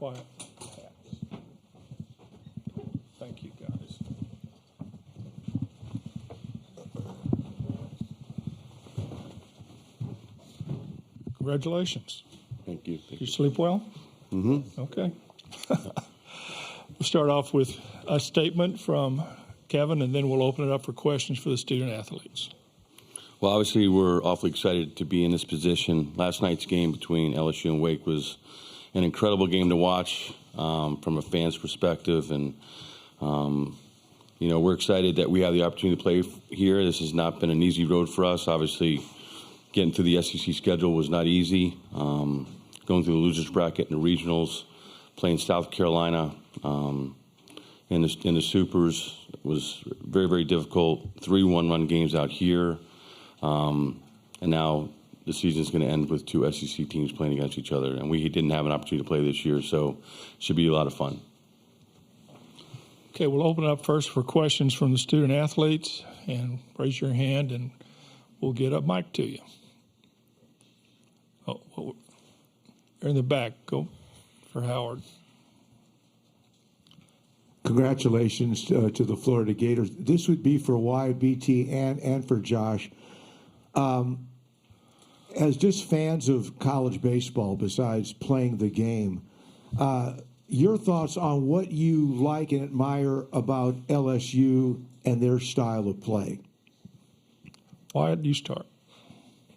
Wyatt. Thank you, guys. Congratulations. Thank you. Did you sleep well? Mm-hmm. Okay. We'll start off with a statement from Kevin, and then we'll open it up for questions for the student athletes. Well, obviously, we're awfully excited to be in this position. Last night's game between LSU and Wake was an incredible game to watch from a fan's perspective. And, we're excited that we have the opportunity to play here. This has not been an easy road for us. Obviously, getting through the SEC schedule was not easy. Going through the losers bracket and the regionals, playing South Carolina in the Supers was very, very difficult. 3 one-run games out here. And now the season's going to end with 2 SEC teams playing against each other. And we didn't have an opportunity to play this year, so it should be a lot of fun. Okay, we'll open it up first for questions from the student athletes. And raise your hand, and we'll get a mic to you. Oh, you're in the back. Go for Howard. Congratulations to the Florida Gators. This would be for Wyatt, BT, and for Josh. As just fans of college baseball, besides playing the game, your thoughts on what you like and admire about LSU and their style of play? Wyatt, you start.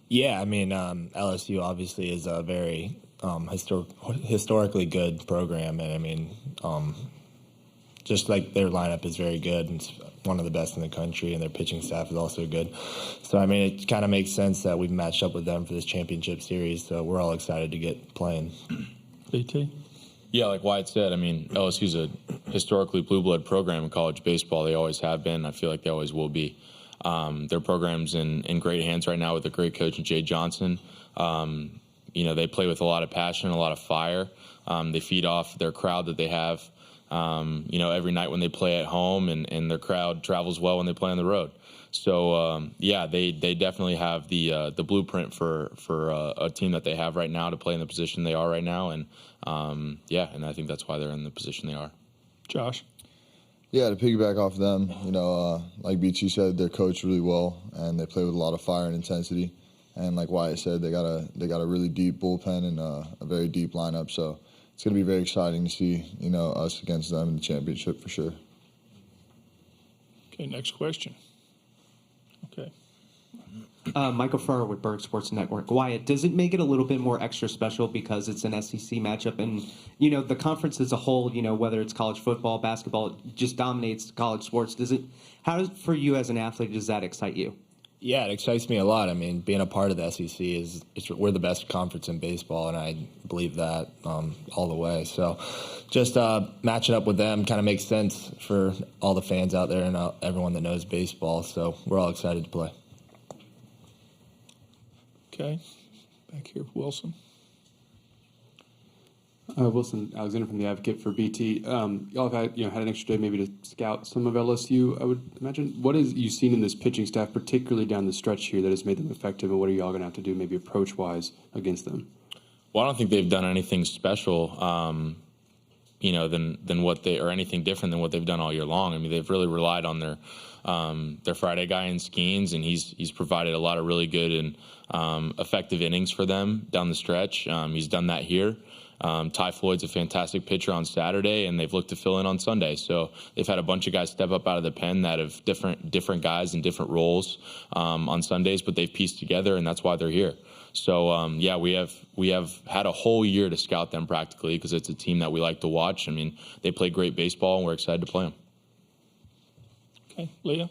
Yeah, I mean, LSU obviously is a very historically good program, and I mean, just like their lineup is very good, and it's one of the best in the country, and their pitching staff is also good. So, I mean, it kind of makes sense that we've matched up with them for this championship series, so we're all excited to get playing. BT? Yeah, like Wyatt said, I mean, LSU's a historically blue blood program in college baseball. They always have been. I feel like they always will be. Their program's in great hands right now with a great coach, Jay Johnson. They play with a lot of passion, a lot of fire. They feed off their crowd that they have. Every night when they play at home, and their crowd travels well when they play on the road. So, they definitely have the blueprint for a team that they have right now to play in the position they are right now. And, and I think that's why they're in the position they are. Josh? Yeah, to piggyback off of them, like BT said, they're coached really well, and they play with a lot of fire and intensity. And like Wyatt said, they got a really deep bullpen and a very deep lineup. So it's going to be very exciting to see, us against them in the championship for sure. Okay, next question. Okay. Michael Farrar with Berg Sports Network. Wyatt, does it make it a little bit more extra special because it's an SEC matchup and, the conference as a whole, whether it's college football, basketball, it just dominates college sports. For you as an athlete, does that excite you? Yeah, it excites me a lot. I mean, being a part of the SEC we're the best conference in baseball, and I believe that all the way. So just matching up with them kind of makes sense for all the fans out there and everyone that knows baseball. So we're all excited to play. Okay. Back here, Wilson. Wilson Alexander from the Advocate for BT. Y'all have had an extra day maybe to scout some of LSU, I would imagine. What have you seen in this pitching staff, particularly down the stretch here, that has made them effective, and what are y'all going to have to do maybe approach-wise against them? Well, I don't think they've done anything special, than what or anything different than what they've done all year long. I mean, they've really relied on their Friday guy in Skeens, and he's provided a lot of really good and effective innings for them down the stretch. He's done that here. Ty Floyd's a fantastic pitcher on Saturday, and they've looked to fill in on Sunday. So they've had a bunch of guys step up out of the pen that have different guys in different roles on Sundays, but they've pieced together, and that's why they're here. So we have had a whole year to scout them practically because it's a team that we like to watch. I mean, they play great baseball, and we're excited to play them. Okay, Leah.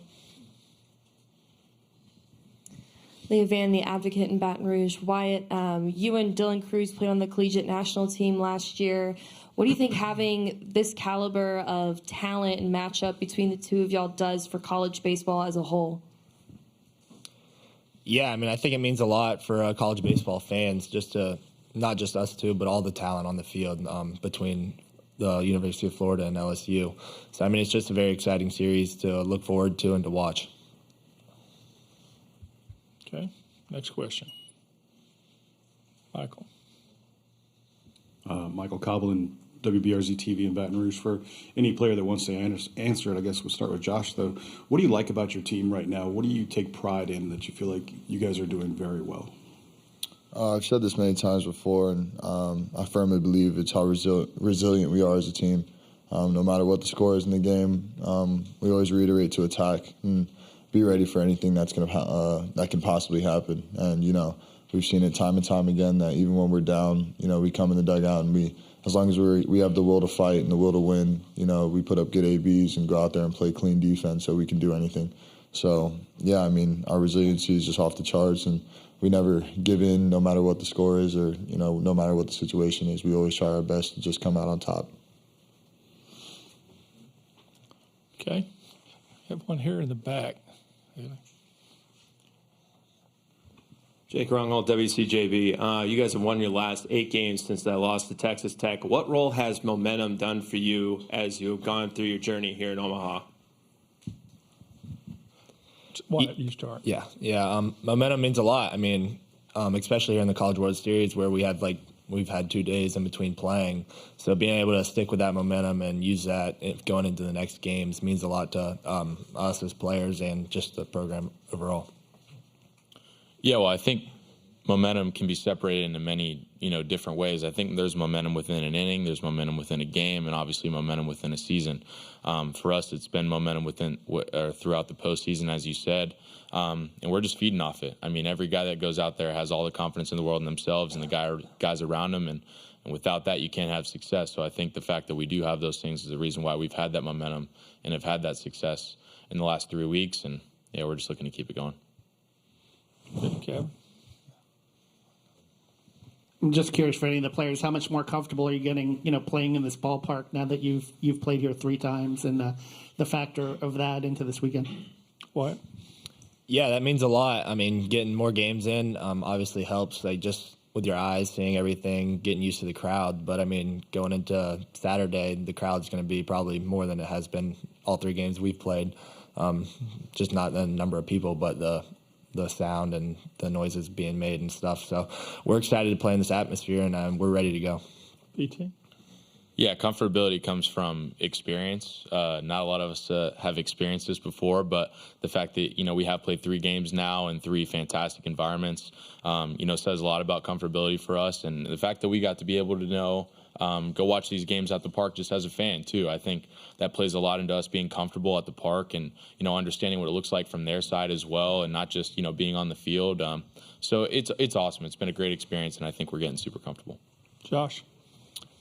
Leah Van, the Advocate in Baton Rouge. Wyatt, you and Dylan Cruz played on the collegiate national team last year. What do you think having this caliber of talent and matchup between the two of y'all does for college baseball as a whole? Yeah, I mean, I think it means a lot for college baseball fans, not just us two, but all the talent on the field between the University of Florida and LSU. So, I mean, it's just a very exciting series to look forward to and to watch. Okay, next question. Michael. Michael Coblin, WBRZ TV in Baton Rouge. For any player that wants to answer it, I guess we'll start with Josh, though. What do you like about your team right now? What do you take pride in that you feel like you guys are doing very well? I've said this many times before, and I firmly believe it's how resilient we are as a team. No matter what the score is in the game, we always reiterate to attack and be ready for anything that can possibly happen. And, we've seen it time and time again that even when we're down, we come in the dugout and as long as we have the will to fight and the will to win, we put up good ABs and go out there and play clean defense so we can do anything. So, yeah, our resiliency is just off the charts, and we never give in no matter what the score is or, no matter what the situation is. We always try our best to just come out on top. Okay. I have one here in the back. Jake Rungholt, WCJB. You guys have won your last 8 games since that loss to Texas Tech. What role has momentum done for you as you've gone through your journey here in Omaha? Wyatt, you start. Yeah. Momentum means a lot. Especially here in the College World Series where we've had 2 days in between playing. So being able to stick with that momentum and use that going into the next games means a lot to us as players and just the program overall. Yeah, well, I think momentum can be separated into many, different ways. I think there's momentum within an inning, there's momentum within a game, and obviously momentum within a season. For us, it's been momentum throughout the postseason, as you said, and we're just feeding off it. Every guy that goes out there has all the confidence in the world in themselves and the guys around them, and without that, you can't have success. So I think the fact that we do have those things is the reason why we've had that momentum and have had that success in the last 3 weeks, and yeah, we're just looking to keep it going. Kevin? I'm just curious for any of the players, how much more comfortable are you getting, playing in this ballpark now that you've played here 3 times, and the factor of that into this weekend? What? Yeah, that means a lot. Getting more games in obviously helps, just with your eyes, seeing everything, getting used to the crowd. But, going into Saturday, the crowd's going to be probably more than it has been all 3 games we've played. Just not the number of people, but the sound and the noises being made and stuff. So we're excited to play in this atmosphere, and we're ready to go. BT? Yeah, comfortability comes from experience. Not a lot of us have experienced this before, but the fact that, we have played 3 games now in 3 fantastic environments, says a lot about comfortability for us. And the fact that we got to be able to go watch these games at the park just as a fan, too. I think that plays a lot into us being comfortable at the park and, understanding what it looks like from their side as well, and not just, being on the field. So it's awesome. It's been a great experience, and I think we're getting super comfortable. Josh?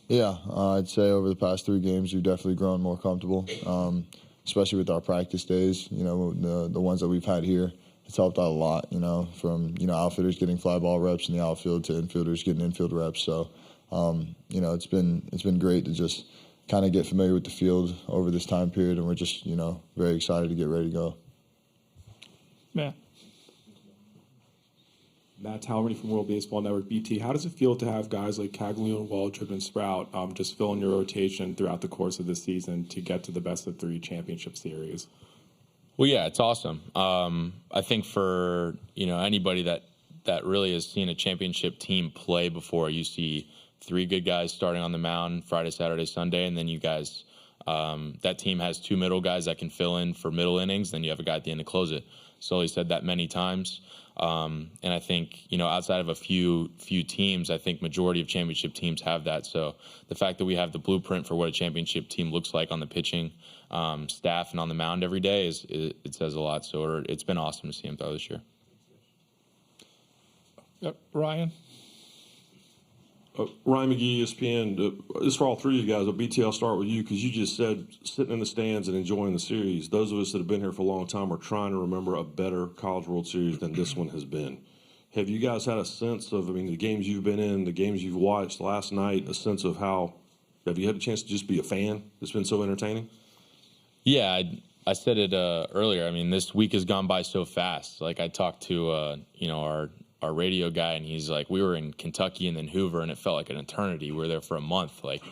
Yeah, I'd say over the past 3 games, we've definitely grown more comfortable, especially with our practice days. The ones that we've had here, it's helped out a lot, from, outfielders getting fly ball reps in the outfield to infielders getting infield reps. So, it's been great to just kind of get familiar with the field over this time period, and we're just, very excited to get ready to go. Matt Talmany from World Baseball Network, BT. How does it feel to have guys like Caglione, Waldrop, and Sprout just fill in your rotation throughout the course of the season to get to the best of 3 championship series? Well, yeah, it's awesome. I think for, anybody that really has seen a championship team play before, you see 3 good guys starting on the mound Friday, Saturday, Sunday, and then you guys, that team has 2 middle guys that can fill in for middle innings, then you have a guy at the end to close it. Sully said that many times. And I think, outside of a few teams, I think majority of championship teams have that. So the fact that we have the blueprint for what a championship team looks like on the pitching staff and on the mound every day, it says a lot. So it's been awesome to see him throw this year. Yep. Ryan? Ryan McGee, ESPN. This is for all 3 of you guys. BT, I'll start with you because you just said sitting in the stands and enjoying the series. Those of us that have been here for a long time are trying to remember a better College World Series than this one has been. Have you guys had a sense of, the games you've been in, the games you've watched last night, a sense of how, have you had a chance to just be a fan? It's been so entertaining? Yeah, I said it earlier. This week has gone by so fast. Like I talked to, our radio guy, and he's like, we were in Kentucky and then Hoover, and it felt like an eternity. We were there for a month. Like,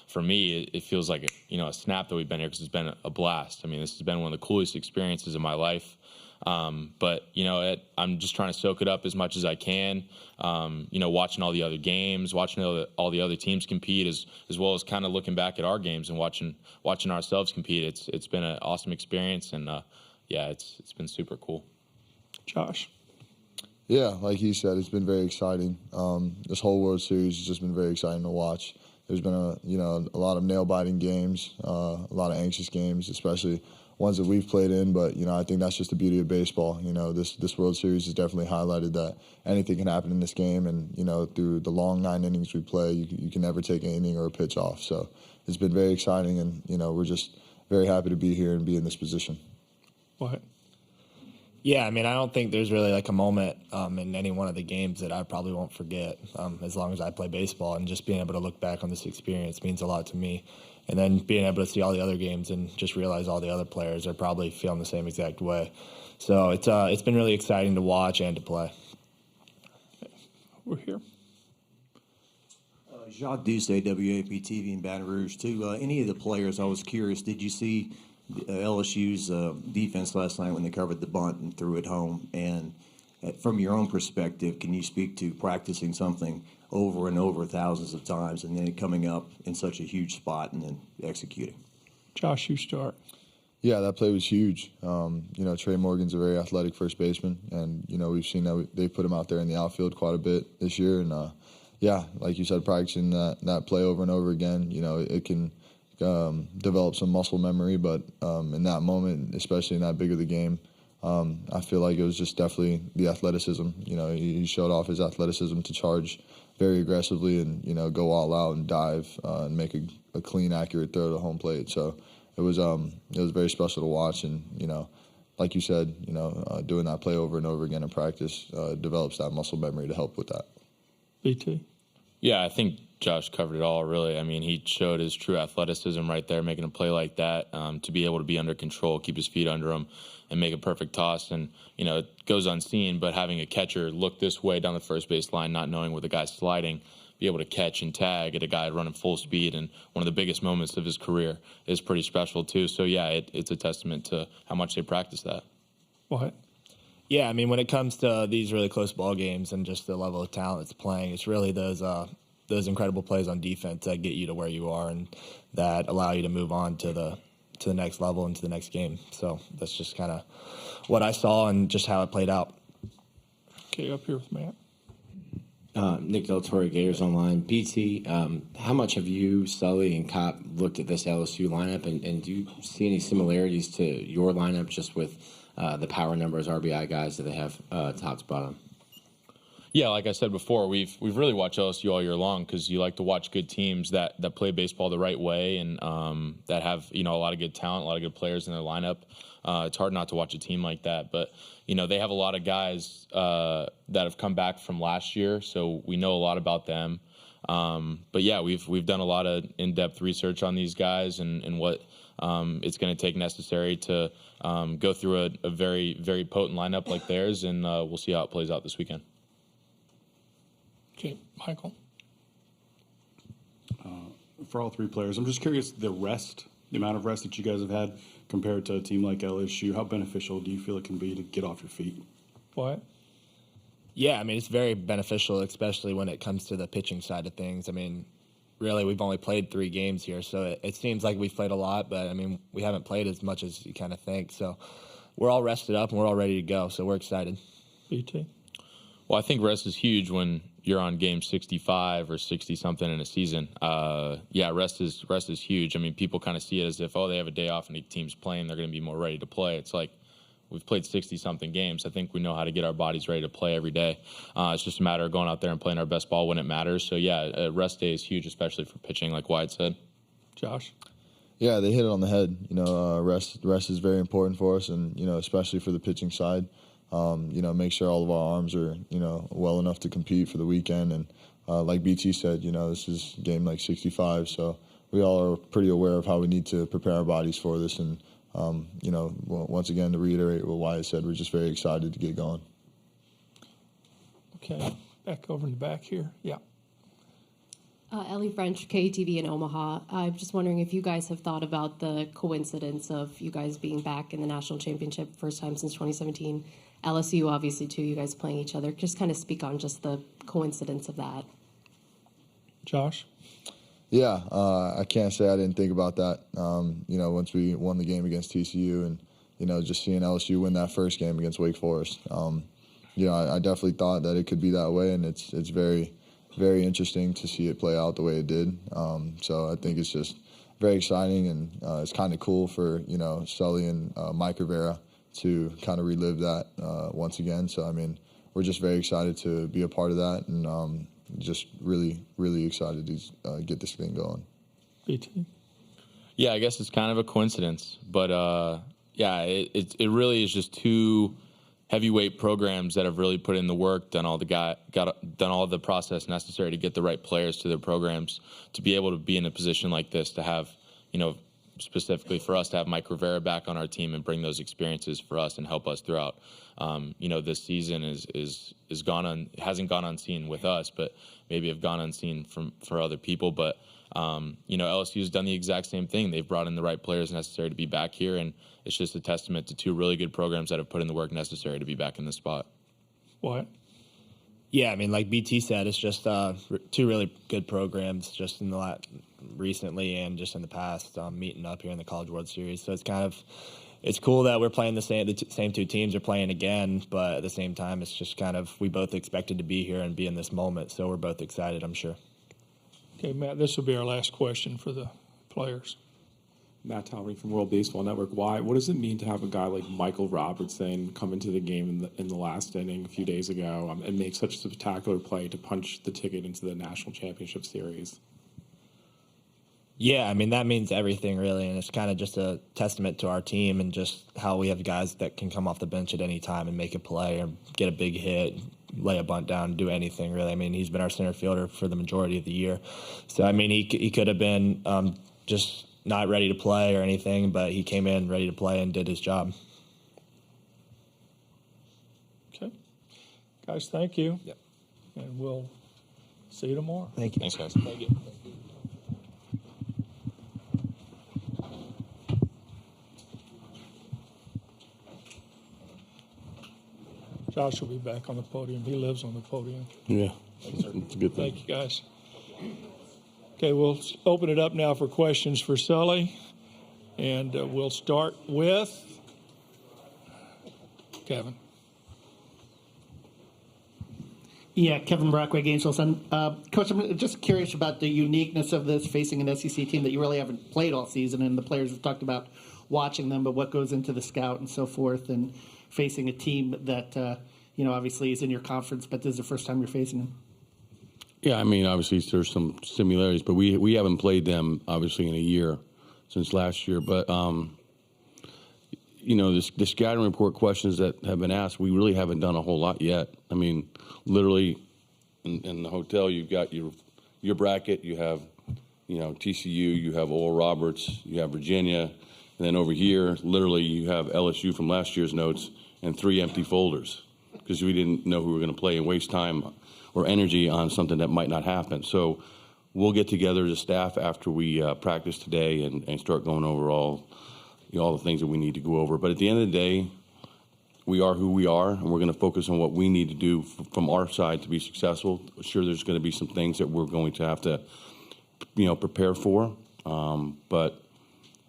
for me, it feels like a snap that we've been here because it's been a blast. This has been one of the coolest experiences of my life. But, I'm just trying to soak it up as much as I can, watching all the other games, watching all the other teams compete, as well as kind of looking back at our games and watching ourselves compete. It's been an awesome experience, and, it's been super cool. Josh? Yeah, like he said, it's been very exciting. This whole World Series has just been very exciting to watch. There's been a lot of nail-biting games, a lot of anxious games, especially ones that we've played in. But I think that's just the beauty of baseball. This World Series has definitely highlighted that anything can happen in this game, and through the long 9 innings we play, you can never take an inning or a pitch off. So it's been very exciting, and we're just very happy to be here and be in this position. What? Yeah, I don't think there's really like a moment in any one of the games that I probably won't forget as long as I play baseball. And just being able to look back on this experience means a lot to me. And then being able to see all the other games and just realize all the other players are probably feeling the same exact way. So it's been really exciting to watch and to play. We're here. Jacques Duce, WAP-TV in Baton Rouge. To any of the players, I was curious, did you see LSU's defense last night when they covered the bunt and threw it home? And from your own perspective, can you speak to practicing something over and over thousands of times and then coming up in such a huge spot and then executing? Josh, you start. Yeah, that play was huge. Trey Morgan's a very athletic first baseman, and we've seen that they put him out there in the outfield quite a bit this year. And like you said, practicing that play over and over again, it can develop some muscle memory, but in that moment, especially in that big of the game, I feel like it was just definitely the athleticism. He showed off his athleticism to charge very aggressively and go all out and dive and make a clean, accurate throw to home plate. So it was very special to watch, and like you said, doing that play over and over again in practice develops that muscle memory to help with that. BT. Yeah, I think Josh covered it all, really. He showed his true athleticism right there, making a play like that, to be able to be under control, keep his feet under him, and make a perfect toss. And, it goes unseen, but having a catcher look this way down the first base line, not knowing where the guy's sliding, be able to catch and tag at a guy running full speed, and one of the biggest moments of his career is pretty special, too. So, yeah, it's a testament to how much they practice that. What? Yeah, when it comes to these really close ball games and just the level of talent that's playing, it's really those incredible plays on defense that get you to where you are and that allow you to move on to the next level and to the next game. So that's just kind of what I saw and just how it played out. Okay, up here with Matt. Nick Del Torre, Gators Online. BT, how much have you, Sully, and Kopp looked at this LSU lineup, and do you see any similarities to your lineup just with the power numbers, RBI guys that they have top to bottom? Yeah, like I said before, we've really watched LSU all year long because you like to watch good teams that play baseball the right way and that have a lot of good talent, a lot of good players in their lineup. It's hard not to watch a team like that, but they have a lot of guys that have come back from last year, so we know a lot about them. But yeah, we've done a lot of in-depth research on these guys and what it's going to take necessary to go through a very, very potent lineup like theirs, and we'll see how it plays out this weekend. Okay, Michael. For all three players, I'm just curious, the amount of rest that you guys have had compared to a team like LSU, how beneficial do you feel it can be to get off your feet? What? Yeah, it's very beneficial, especially when it comes to the pitching side of things. Really, we've only played 3 games here, so it seems like we've played a lot, but, we haven't played as much as you kind of think. So we're all rested up, and we're all ready to go, so we're excited. BT? Well, I think rest is huge when you're on game 65 or 60-something in a season. Rest is huge. People kind of see it as if, they have a day off and the team's playing, they're going to be more ready to play. It's like we've played 60-something games. I think we know how to get our bodies ready to play every day. It's just a matter of going out there and playing our best ball when it matters. So, a rest day is huge, especially for pitching, like Wyatt said. Josh? Yeah, they hit it on the head. Rest is very important for us, and, especially for the pitching side. Make sure all of our arms are, well enough to compete for the weekend. And like BT said, this is game like 65, so we all are pretty aware of how we need to prepare our bodies for this. And, once again, to reiterate what Wyatt said, we're just very excited to get going. Okay, back over in the back here. Yeah. Ellie French, KTV in Omaha. I'm just wondering if you guys have thought about the coincidence of you guys being back in the national championship first time since 2017. LSU, obviously, too, you guys playing each other. Just kind of speak on just the coincidence of that. Josh? Yeah, I can't say I didn't think about that. Once we won the game against TCU and, just seeing LSU win that first game against Wake Forest. I definitely thought that it could be that way, and it's very, very interesting to see it play out the way it did. So I think it's just very exciting, and it's kind of cool for, Sully and Mike Rivera to kind of relive that once again. So, we're just very excited to be a part of that, and just really, really excited to get this thing going. BT? Yeah, I guess it's kind of a coincidence, but it really is just two heavyweight programs that have really put in the work, done all the process necessary to get the right players to their programs, to be able to be in a position like this, to have, specifically for us to have Mike Rivera back on our team and bring those experiences for us and help us throughout. This season hasn't gone unseen with us, but maybe have gone unseen for other people. But LSU has done the exact same thing. They've brought in the right players necessary to be back here, and it's just a testament to two really good programs that have put in the work necessary to be back in this spot. What? Yeah, like BT said, it's just two really good programs just in the recently and just in the past meeting up here in the College World Series. So it's cool that we're playing the same two teams are playing again, but at the same time, it's just we both expected to be here and be in this moment. So we're both excited, I'm sure. Okay, Matt, this will be our last question for the players. Matt Talbot from World Baseball Network. What does it mean to have a guy like Michael Robertson come into the game in the last inning a few days ago and make such a spectacular play to punch the ticket into the National Championship Series? Yeah, that means everything, really, and it's kind of just a testament to our team and just how we have guys that can come off the bench at any time and make a play or get a big hit, lay a bunt down, do anything, really. He's been our center fielder for the majority of the year. So, he could have been just not ready to play or anything, but he came in ready to play and did his job. Okay. Guys, thank you. Yep. And we'll see you tomorrow. Thank you. Thanks, guys. Thank you. Josh will be back on the podium. He lives on the podium. Yeah, it's a good thing. Thank you, guys. Okay, we'll open it up now for questions for Sully. And we'll start with Kevin. Yeah, Kevin Brockway, Gainesville Sun. Coach, I'm just curious about the uniqueness of this, facing an SEC team that you really haven't played all season, and the players have talked about watching them, but what goes into the scout and so forth, and facing a team that, obviously is in your conference, but this is the first time you're facing them. Yeah, obviously there's some similarities, but we haven't played them, obviously, in a year since last year. But, the scouting report questions that have been asked, we really haven't done a whole lot yet. Literally in the hotel, you've got your bracket, you have, TCU, you have Oral Roberts, you have Virginia, and then over here, literally, you have LSU from last year's notes and 3 empty folders because we didn't know who we were going to play and waste time or energy on something that might not happen. So we'll get together as a staff after we practice today and start going over all the things that we need to go over. But at the end of the day, we are who we are, and we're going to focus on what we need to do from our side to be successful. Sure, there's going to be some things that we're going to have to, prepare for, but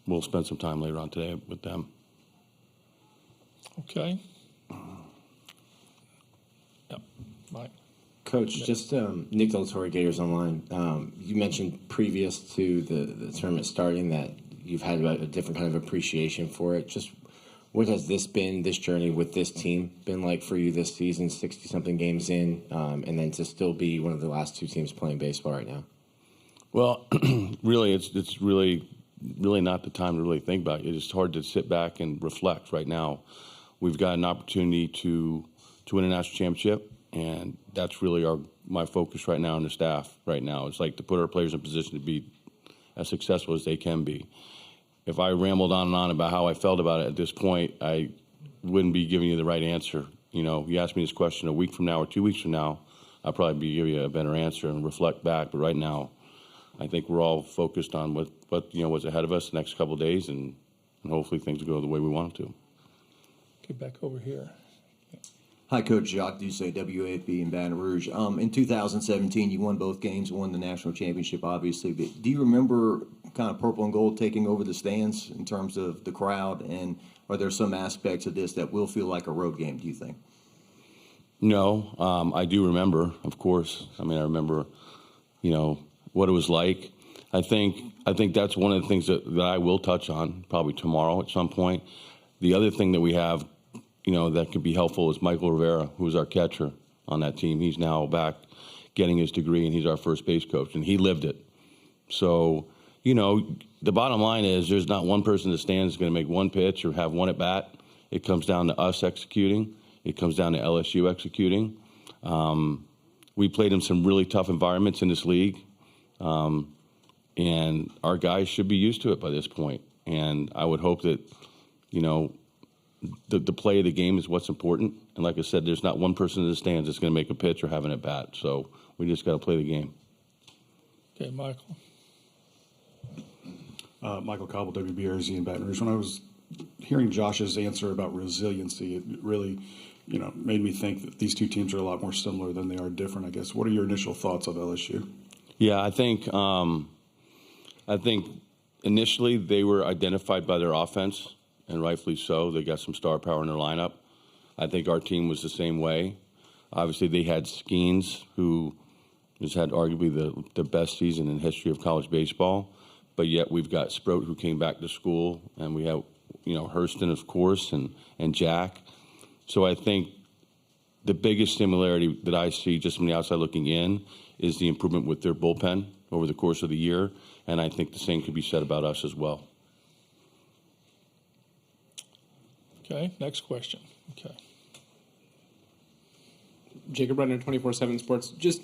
we'll spend some time later on today with them. Okay. Yep. Mike. Coach, just Nick Del Torre, Gators Online. You mentioned previous to the tournament starting that you've had a different kind of appreciation for it. Just what has this journey with this team been like for you this season, 60-something games in, and then to still be one of the last 2 teams playing baseball right now? Well, really, it's really not the time to really think about it. It's hard to sit back and reflect right now. We've got an opportunity to win a national championship, and that's really my focus right now and the staff right now. It's like to put our players in position to be as successful as they can be. If I rambled on and on about how I felt about it at this point, I wouldn't be giving you the right answer. You asked me this question a week from now or 2 weeks from now, I'll probably be giving you a better answer and reflect back. But right now, I think we're all focused on what what's ahead of us the next couple of days, and hopefully things will go the way we want them to. Get back over here. Hi, Coach Jacques Doucet, WAFB in Baton Rouge. In 2017, you won both games, won the national championship, obviously. But do you remember kind of purple and gold taking over the stands in terms of the crowd? And are there some aspects of this that will feel like a road game, do you think? No, I do remember, of course. I mean, I remember, what it was like. I think that's one of the things that I will touch on probably tomorrow at some point. The other thing that we have, that could be helpful is Michael Rivera, who is our catcher on that team. He's now back getting his degree, and he's our first base coach, and he lived it. So, the bottom line is there's not one person in the stands that's going to make one pitch or have one at bat. It comes down to us executing. It comes down to LSU executing. We played in some really tough environments in this league, and our guys should be used to it by this point. And I would hope that, the play of the game is what's important. And like I said, there's not one person in the stands that's going to make a pitch or have an at bat. So we just got to play the game. Okay, Michael. Michael Cobble, WBRZ in Baton Rouge. When I was hearing Josh's answer about resiliency, it really, made me think that these two teams are a lot more similar than they are different, I guess. What are your initial thoughts of LSU? Yeah, I think initially they were identified by their offense, and rightfully so. They got some star power in their lineup. I think our team was the same way. Obviously, they had Skeens, who has had arguably the best season in the history of college baseball. But yet we've got Sproat, who came back to school, and we have, Hurston, of course, and Jack. So I think the biggest similarity that I see just from the outside looking in is the improvement with their bullpen over the course of the year, and I think the same could be said about us as well. Okay, next question. Okay. Jacob Rudner, 24/7 Sports. Just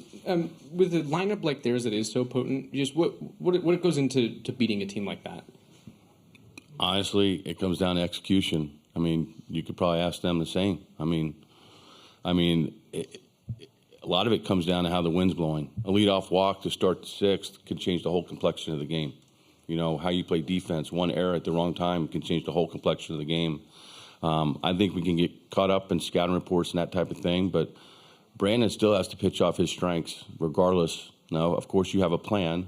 with a lineup like theirs that is so potent, just what goes into beating a team like that? Honestly, it comes down to execution. I mean, you could probably ask them the same. I mean, a lot of it comes down to how the wind's blowing. A leadoff walk to start the sixth can change the whole complexion of the game. How you play defense. One error at the wrong time can change the whole complexion of the game. I think we can get caught up in scouting reports and that type of thing, but Brandon still has to pitch off his strengths regardless. Now, of course, you have a plan,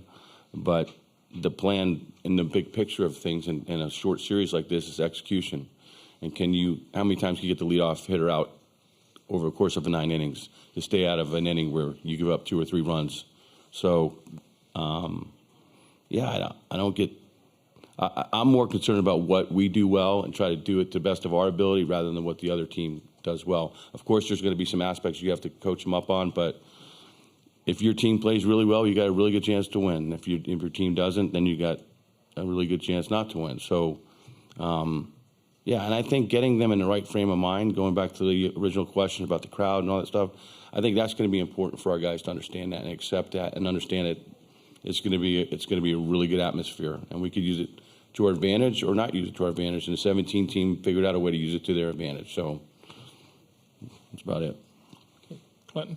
but the plan in the big picture of things in a short series like this is execution. And how many times can you get the leadoff hitter out over the course of 9 innings to stay out of an inning where you give up 2 or 3 runs? So, I don't get. I'm more concerned about what we do well and try to do it to the best of our ability rather than what the other team does well. Of course, there's going to be some aspects you have to coach them up on, but if your team plays really well, you got a really good chance to win. If your team doesn't, then you got a really good chance not to win. So, and I think getting them in the right frame of mind, going back to the original question about the crowd and all that stuff, I think that's going to be important for our guys to understand that and accept that and understand it. It's going to be a really good atmosphere, and we could use it to our advantage or not use it to our advantage. And the 17 team figured out a way to use it to their advantage. So that's about it. Okay.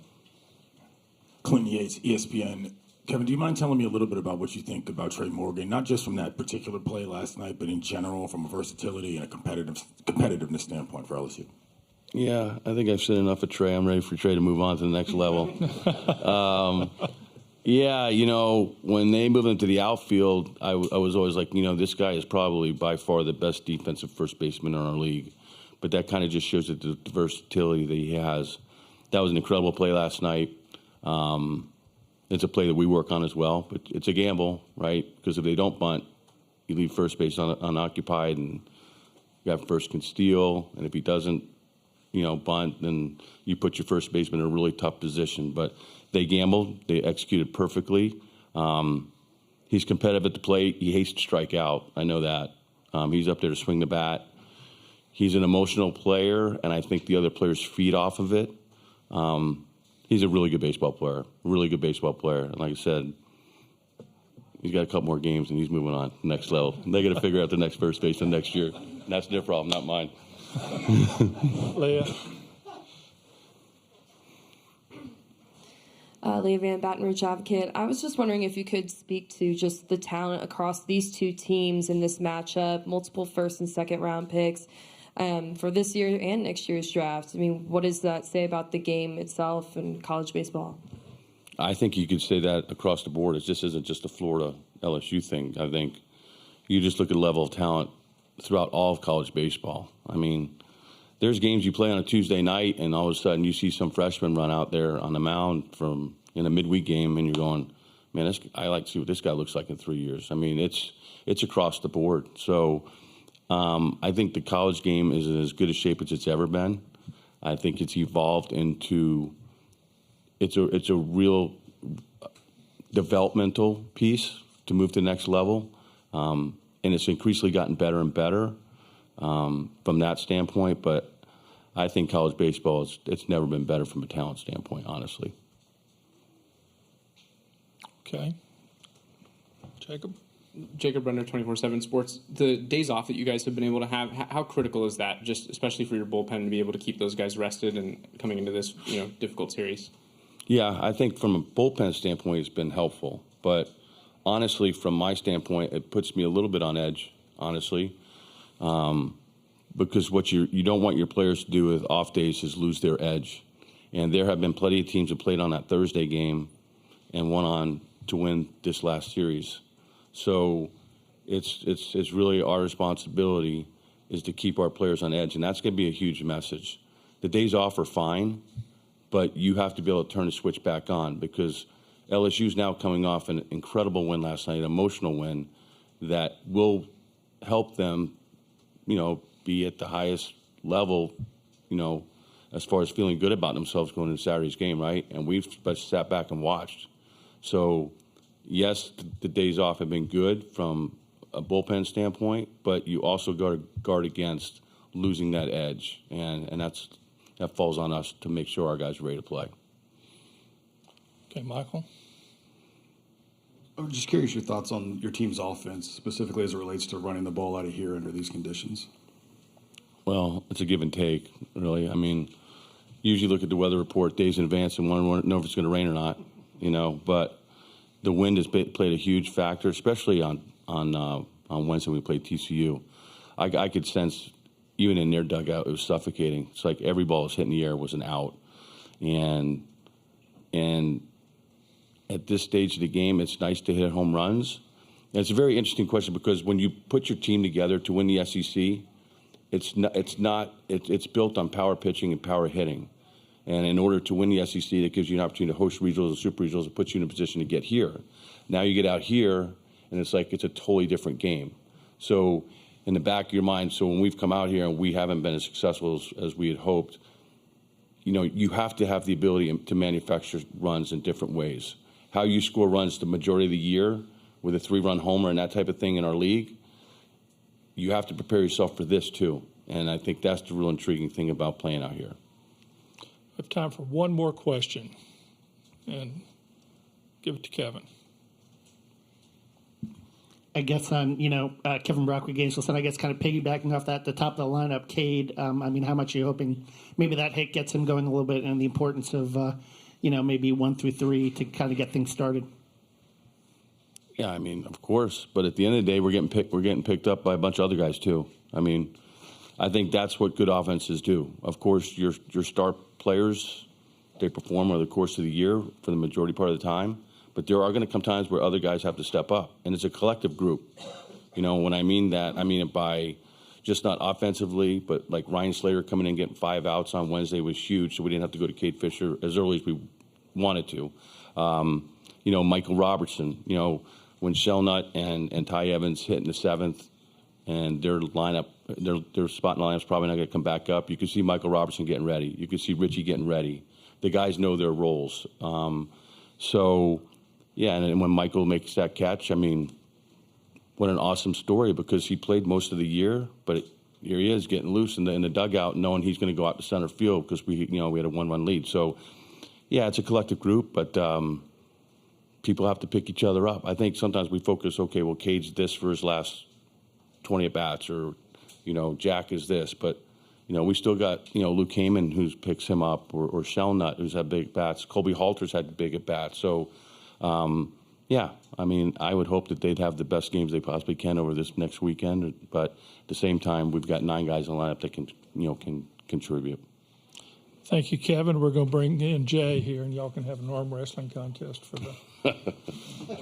Clinton Yates, ESPN. Kevin, do you mind telling me a little bit about what you think about Trey Morgan, not just from that particular play last night, but in general from a versatility and a competitiveness standpoint for LSU? Yeah, I think I've said enough of Trey. I'm ready for Trey to move on to the next level. When they moved into the outfield, I was always like, this guy is probably by far the best defensive first baseman in our league. But that kind of just shows the versatility that he has. That was an incredible play last night. It's a play that we work on as well, but it's a gamble, right? Because if they don't bunt, you leave first base unoccupied, and first can steal. And if he doesn't, bunt, then you put your first baseman in a really tough position. But they gambled. They executed perfectly. He's competitive at the plate. He hates to strike out. I know that. He's up there to swing the bat. He's an emotional player, and I think the other players feed off of it. He's a really good baseball player. And like I said, he's got a couple more games, and he's moving on to the next level. They got to figure out the next first baseman next year. And that's their problem, not mine. Leah. Leah Van, Baton Rouge Advocate. I was just wondering if you could speak to just the talent across these two teams in this matchup, multiple first and second round picks for this year and next year's draft. I mean, what does that say about the game itself and college baseball? I think you could say that across the board. This isn't just a Florida LSU thing. I think you just look at the level of talent throughout all of college baseball. I mean, there's games you play on a Tuesday night, and all of a sudden you see some freshman run out there on the mound in a midweek game, and you're going, man, I like to see what this guy looks like in 3 years. I mean, it's across the board. So I think the college game is in as good a shape as it's ever been. I think it's evolved into it's a real developmental piece to move to the next level, and it's increasingly gotten better and better from that standpoint. But I think college baseball it's never been better from a talent standpoint, honestly. Okay, Jacob Brenner, 24/7 Sports. The days off that you guys have been able to have, how critical is that? Just especially for your bullpen to be able to keep those guys rested and coming into this difficult series. Yeah, I think from a bullpen standpoint, it's been helpful. But honestly, from my standpoint, it puts me a little bit on edge, honestly, because what you don't want your players to do with off days is lose their edge. And there have been plenty of teams that played on that Thursday game and went on to win this last series. So it's really our responsibility is to keep our players on edge, and that's going to be a huge message. The days off are fine, but you have to be able to turn the switch back on because LSU's now coming off an incredible win last night, an emotional win that will help them, be at the highest level, as far as feeling good about themselves going into Saturday's game, right? And we've sat back and watched. So, yes, the days off have been good from a bullpen standpoint, but you also got to guard against losing that edge, and that falls on us to make sure our guys are ready to play. Okay, Michael? I'm just curious your thoughts on your team's offense, specifically as it relates to running the ball out of here under these conditions. Well, it's a give and take, really. I mean, usually look at the weather report days in advance and want to know if it's going to rain or not, But the wind has played a huge factor, especially on Wednesday when we played TCU. I could sense, even in their dugout, it was suffocating. It's like every ball was hitting the air was an out. And at this stage of the game, it's nice to hit home runs. And it's a very interesting question because when you put your team together to win the SEC, it's built on power pitching and power hitting. And in order to win the SEC, that gives you an opportunity to host regionals and super regionals and puts you in a position to get here. Now you get out here, and it's like it's a totally different game. So in the back of your mind, so when we've come out here and we haven't been as successful as we had hoped, you have to have the ability to manufacture runs in different ways. How you score runs the majority of the year with a 3-run homer and that type of thing in our league, you have to prepare yourself for this too. And I think that's the real intriguing thing about playing out here. We have time for one more question, and give it to Kevin. I guess on, Kevin Brockway, Gainesville Sun, I guess kind of piggybacking off that, the top of the lineup, Cade, how much are you hoping maybe that hit gets him going a little bit and the importance of, maybe 1 through 3 to kind of get things started? Yeah, I mean, of course. But at the end of the day, we're getting picked up by a bunch of other guys too. I mean, I think that's what good offenses do. Of course, your star players, they perform over the course of the year for the majority part of the time. But there are going to come times where other guys have to step up. And it's a collective group. When I mean that, I mean it by just not offensively, but like Ryan Slater coming in and getting 5 outs on Wednesday was huge, so we didn't have to go to Cade Fisher as early as we wanted to. Michael Robertson, when Shelnut and Ty Evans hit in the 7th, and their lineup, their spot in the lineup's probably not going to come back up. You can see Michael Robertson getting ready. You can see Richie getting ready. The guys know their roles. Yeah, and when Michael makes that catch, I mean, what an awesome story because he played most of the year, but here he is getting loose in the dugout, knowing he's going to go out to center field because we had a 1-run lead. So, yeah, it's a collective group, but people have to pick each other up. I think sometimes we focus, okay, well, Cade's this for his last 20 at-bats or, Jack is this. But, we still got, Luke Heyman, who picks him up, or Shellnut, who's had big bats. Colby Halter's had big at bats. So, I would hope that they'd have the best games they possibly can over this next weekend. But at the same time, we've got 9 guys in the lineup that can contribute. Thank you, Kevin. We're going to bring in Jay here, and y'all can have an arm wrestling contest for the